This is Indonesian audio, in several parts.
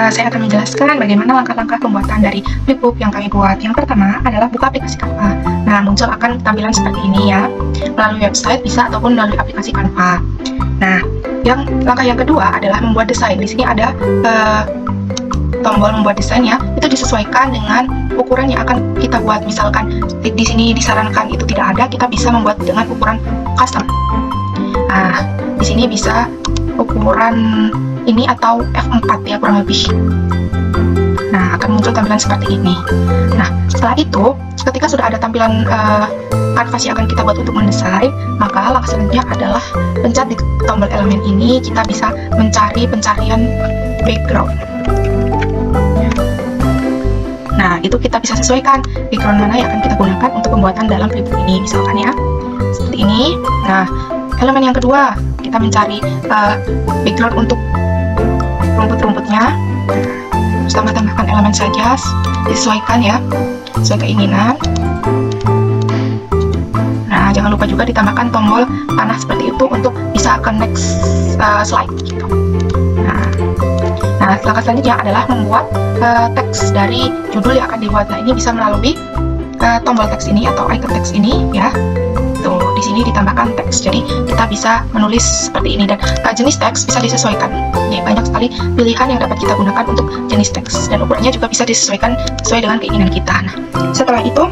Saya akan menjelaskan bagaimana langkah-langkah pembuatan dari flipbook yang kami buat. Yang pertama adalah buka aplikasi Canva. Nah, muncul akan tampilan seperti ini ya, melalui website bisa ataupun melalui aplikasi Canva. Nah, langkah yang kedua adalah membuat desain. Di sini ada tombol membuat desainnya, itu disesuaikan dengan ukuran yang akan kita buat. Misalkan di sini disarankan itu tidak ada, kita bisa membuat dengan ukuran custom. Nah, di sini bisa ukuran ini atau F4 ya, kurang lebih. Nah, akan muncul tampilan seperti ini. Nah, setelah itu, ketika sudah ada tampilan kanvas yang akan kita buat untuk mendesain, maka langkah selanjutnya adalah pencet di tombol elemen ini. Kita bisa mencari pencarian background. Nah, itu kita bisa sesuaikan background mana yang akan kita gunakan untuk pembuatan dalam flipbook ini. Misalkan ya, seperti ini. Nah, elemen yang kedua, kita mencari background untuk rumput-rumputnya. Terus tambahkan elemen saja, disesuaikan ya, sesuai keinginan. Nah, jangan lupa juga ditambahkan tombol panah seperti itu untuk bisa ke next slide gitu. Nah, langkah selanjutnya adalah membuat teks dari judul yang akan dibuat. Nah, ini bisa melalui tombol teks ini atau icon teks ini ya. Tuh, di sini ditambahkan teks. Jadi kita bisa menulis seperti ini, dan jenis teks bisa disesuaikan. Ya, banyak sekali pilihan yang dapat kita gunakan untuk jenis teks, dan ukurannya juga bisa disesuaikan sesuai dengan keinginan kita. Nah, setelah itu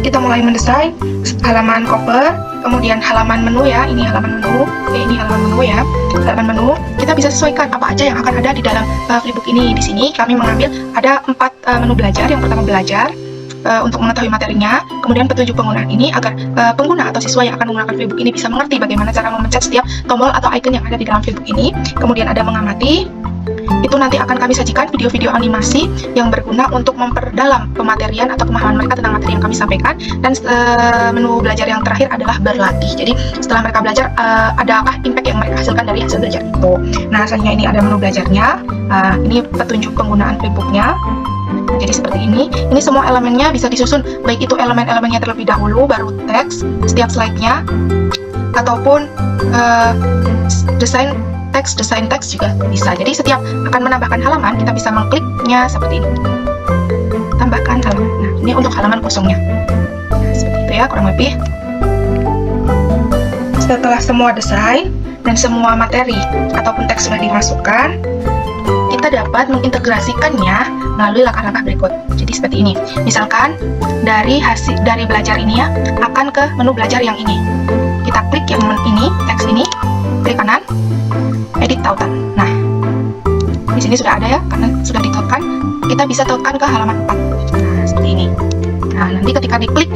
kita mulai mendesain halaman cover, kemudian halaman menu ya. Ini halaman menu. Ini halaman menu ya. Halaman menu kita bisa sesuaikan apa aja yang akan ada di dalam flipbook ini. Di sini kami mengambil ada 4 menu belajar. Yang pertama belajar, untuk mengetahui materinya, kemudian petunjuk penggunaan ini agar pengguna atau siswa yang akan menggunakan flipbook ini bisa mengerti bagaimana cara memencet setiap tombol atau icon yang ada di dalam flipbook ini. Kemudian ada mengamati, itu nanti akan kami sajikan video-video animasi yang berguna untuk memperdalam pematerian atau pemahaman mereka tentang materi yang kami sampaikan. Dan menu belajar yang terakhir adalah berlatih. Jadi setelah mereka belajar, adakah impact yang mereka hasilkan dari hasil belajar itu. Nah, selanjutnya ini ada menu belajarnya. Ini petunjuk penggunaan flipbooknya. Jadi seperti ini semua elemennya bisa disusun, baik itu elemen-elemennya terlebih dahulu, baru teks setiap slide-nya, ataupun desain teks juga bisa. Jadi setiap akan menambahkan halaman, kita bisa mengkliknya seperti ini. Tambahkan halaman. Nah, ini untuk halaman kosongnya. Nah, seperti itu ya, kurang lebih. Setelah semua desain dan semua materi ataupun teks sudah dimasukkan, kita dapat mengintegrasikannya melalui langkah-langkah berikut. Jadi seperti ini. Misalkan dari belajar ini ya, akan ke menu belajar yang ini. Kita klik yang ini, teks ini, klik kanan, edit tautan. Nah, di sini sudah ada ya, karena sudah ditautkan. Kita bisa tautkan ke halaman 4. Nah, seperti ini. Nah, nanti ketika diklik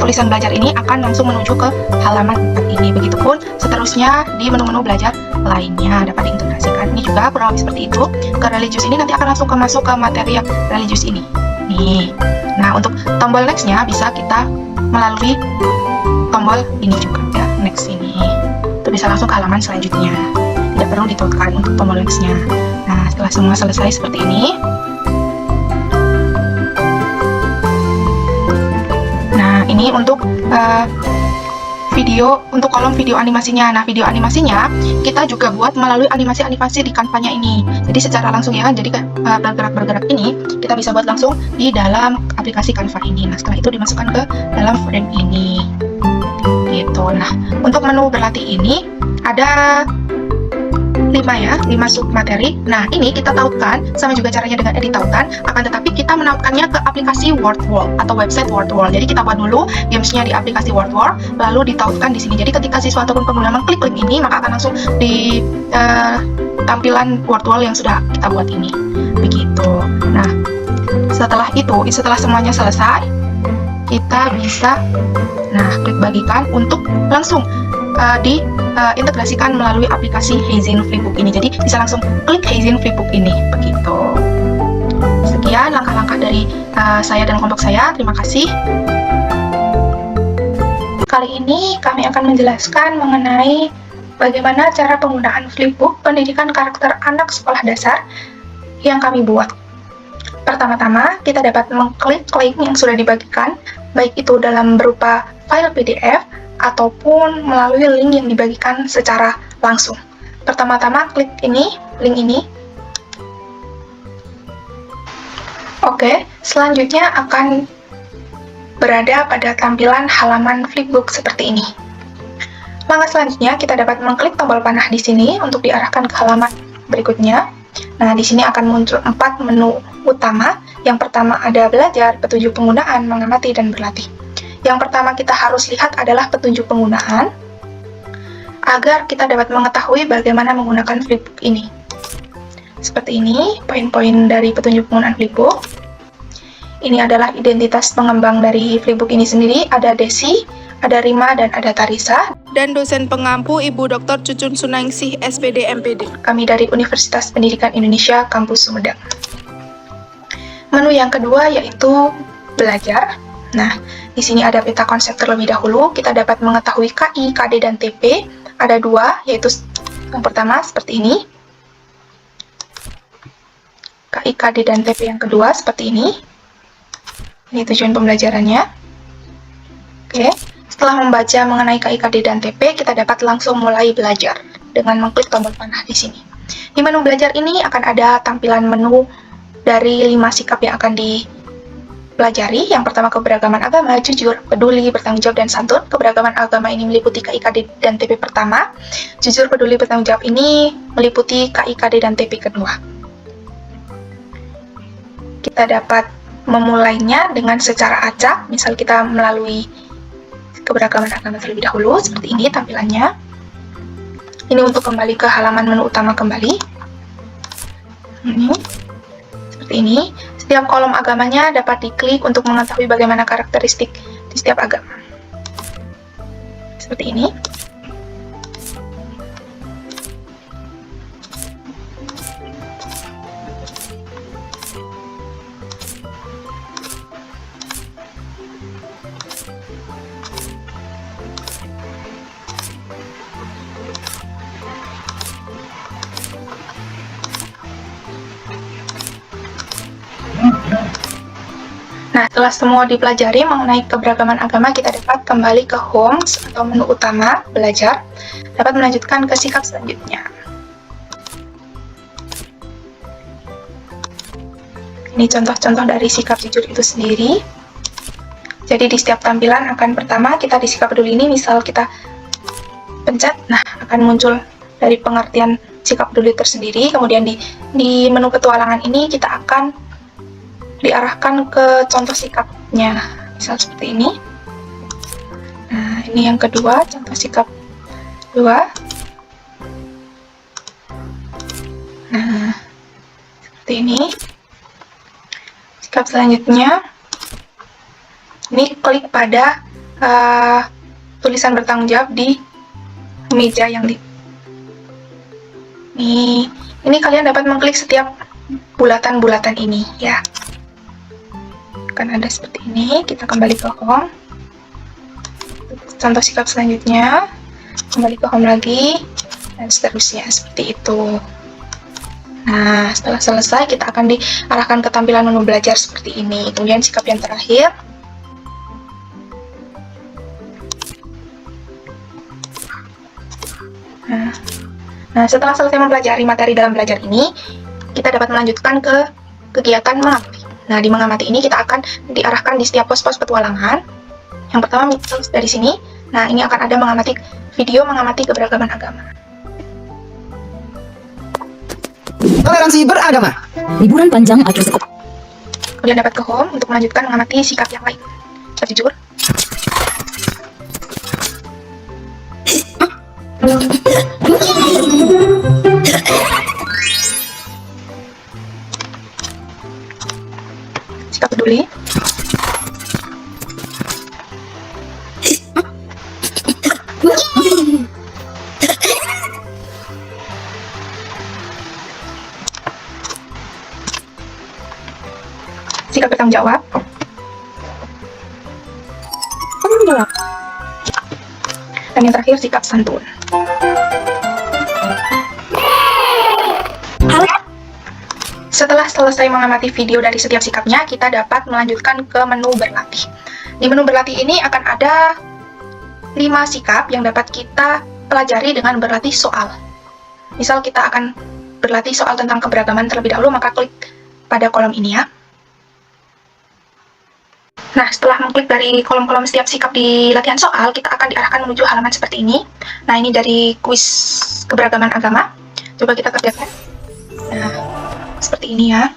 tulisan belajar ini akan langsung menuju ke halaman 4 ini. Begitupun seterusnya di menu-menu belajar lainnya dapat diintegrasikan. Ini juga kurang lebih seperti itu. Ke religius ini nanti akan langsung masuk ke materi yang religius ini. Nih. Nah, untuk tombol next-nya bisa kita melalui tombol ini juga ya, next ini. Itu bisa langsung ke halaman selanjutnya. Tidak perlu ditautkan untuk tombol next-nya. Nah, setelah semua selesai seperti ini. Nah, ini untuk untuk kolom video animasinya. Nah, video animasinya kita juga buat melalui animasi-animasi di Canva-nya ini. Jadi secara langsung ya, jadi bergerak-bergerak ini kita bisa buat langsung di dalam aplikasi Canva ini. Nah, setelah itu dimasukkan ke dalam frame ini. Gitu. Nah, untuk menu berlatih ini ada 5 sub materi. Nah, ini kita tautkan, sama juga caranya dengan edit tautan, akan tetapi kita menautkannya ke aplikasi WordWall atau website WordWall. Jadi kita buat dulu gamesnya di aplikasi WordWall, lalu ditautkan di sini. Jadi ketika siswa ataupun pengguna mengklik link ini, maka akan langsung di tampilan WordWall yang sudah kita buat ini. Begitu. Nah, setelah semuanya selesai, kita bisa klik bagikan untuk langsung diintegrasikan melalui aplikasi Heyzen Flipbook ini. Jadi bisa langsung klik Heyzen Flipbook ini. Begitu. Sekian langkah-langkah dari saya dan kelompok saya. Terima kasih. Kali ini kami akan menjelaskan mengenai bagaimana cara penggunaan Flipbook pendidikan karakter anak sekolah dasar yang kami buat. Pertama-tama, kita dapat mengklik link yang sudah dibagikan, baik itu dalam berupa file PDF ataupun melalui link yang dibagikan secara langsung. Pertama-tama klik link ini, Oke, selanjutnya akan berada pada tampilan halaman flipbook seperti ini. Langkah selanjutnya, kita dapat mengklik tombol panah di sini untuk diarahkan ke halaman berikutnya. Nah, di sini akan muncul 4 menu utama. Yang pertama ada belajar, petunjuk penggunaan, mengamati, dan berlatih. Yang pertama kita harus lihat adalah petunjuk penggunaan, agar kita dapat mengetahui bagaimana menggunakan flipbook ini. Seperti ini, poin-poin dari petunjuk penggunaan flipbook. Ini adalah identitas pengembang dari flipbook ini sendiri, ada Desi, ada Rima, dan ada Tarisa. Dan dosen pengampu Ibu Dr. Cucun Sunangsih, SPD MPD. Kami dari Universitas Pendidikan Indonesia, Kampus Sumedang. Menu yang kedua yaitu belajar. Nah, di sini ada peta konsep terlebih dahulu. Kita dapat mengetahui KI, KD, dan TP. Ada 2, yaitu yang pertama seperti ini. KI, KD, dan TP yang kedua seperti ini. Ini tujuan pembelajarannya. Oke, setelah membaca mengenai KI, KD, dan TP, kita dapat langsung mulai belajar dengan mengklik tombol panah di sini. Di menu belajar ini akan ada tampilan menu dari 5 sikap yang akan dipelajari. Yang pertama, keberagaman agama, jujur, peduli, bertanggung jawab, dan santun. Keberagaman agama ini meliputi KI, KD, dan TP pertama. Jujur, peduli, bertanggung jawab ini meliputi KI, KD, dan TP kedua. Kita dapat memulainya dengan secara acak, misal kita melalui keberagaman agama terlebih dahulu, seperti ini tampilannya. Ini untuk kembali ke halaman menu utama kembali. Ini, seperti ini. Setiap kolom agamanya dapat diklik untuk mengetahui bagaimana karakteristik di setiap agama. Seperti ini. Nah, setelah semua dipelajari mengenai keberagaman agama, kita dapat kembali ke home atau menu utama, belajar, dapat melanjutkan ke sikap selanjutnya. Ini contoh-contoh dari sikap jujur itu sendiri. Jadi di setiap tampilan akan pertama kita di sikap peduli ini, misal kita pencet, nah akan muncul dari pengertian sikap peduli tersendiri. Kemudian di menu petualangan ini kita akan diarahkan ke contoh sikapnya, misal seperti ini. Nah, ini yang kedua, contoh sikap 2. Nah, seperti ini. Sikap selanjutnya, ini klik pada tulisan bertanggung jawab di meja yang di ini kalian dapat mengklik setiap bulatan-bulatan ini ya. Akan ada seperti ini. Kita kembali ke home. Contoh sikap selanjutnya, kembali ke home lagi, dan seterusnya seperti itu. Nah, setelah selesai kita akan diarahkan ke tampilan menu belajar seperti ini. Kemudian sikap yang terakhir. Nah, setelah selesai mempelajari materi dalam belajar ini, kita dapat melanjutkan ke kegiatan mengamati. Nah, di mengamati ini kita akan diarahkan di setiap pos-pos petualangan. Yang pertama, misal dari sini. Nah, ini akan ada mengamati video mengamati keberagaman agama. Toleransi beragama. Liburan panjang atau cukup. Kemudian dapat ke home untuk melanjutkan mengamati sikap yang lain. Sikap jujur. Sikap peduli. Sikap bertanggung jawab. Dan yang terakhir sikap santun. Setelah selesai mengamati video dari setiap sikapnya, kita dapat melanjutkan ke menu berlatih. Di menu berlatih ini akan ada 5 sikap yang dapat kita pelajari dengan berlatih soal. Misal kita akan berlatih soal tentang keberagaman terlebih dahulu, maka klik pada kolom ini ya. Nah, setelah mengklik dari kolom-kolom setiap sikap di latihan soal, kita akan diarahkan menuju halaman seperti ini. Nah, ini dari kuis keberagaman agama. Coba kita kerjakan. Nah, seperti ini ya.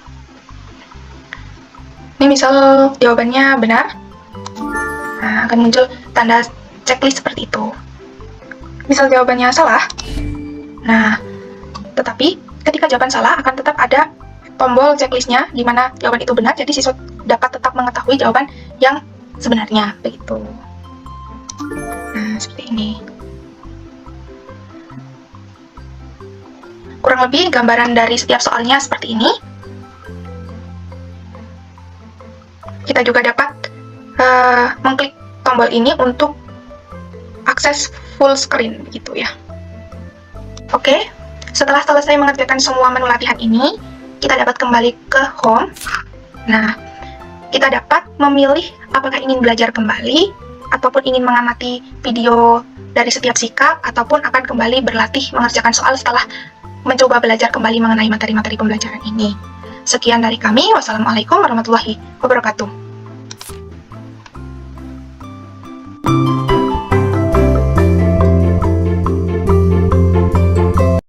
Ini misal jawabannya benar. Nah, akan muncul tanda checklist seperti itu. Misal jawabannya salah. Nah, tetapi ketika jawaban salah akan tetap ada tombol checklistnya di mana jawaban itu benar, jadi siswa dapat tetap mengetahui jawaban yang sebenarnya, begitu. Nah, seperti ini. Kurang lebih gambaran dari setiap soalnya seperti ini. Kita juga dapat mengklik tombol ini untuk akses full screen, begitu ya. Oke, setelah selesai mengerjakan semua menu latihan ini, kita dapat kembali ke home. Nah, kita dapat memilih apakah ingin belajar kembali, ataupun ingin mengamati video dari setiap sikap, ataupun akan kembali berlatih mengerjakan soal setelah mencoba belajar kembali mengenai materi-materi pembelajaran ini. Sekian dari kami. Wassalamualaikum warahmatullahi wabarakatuh.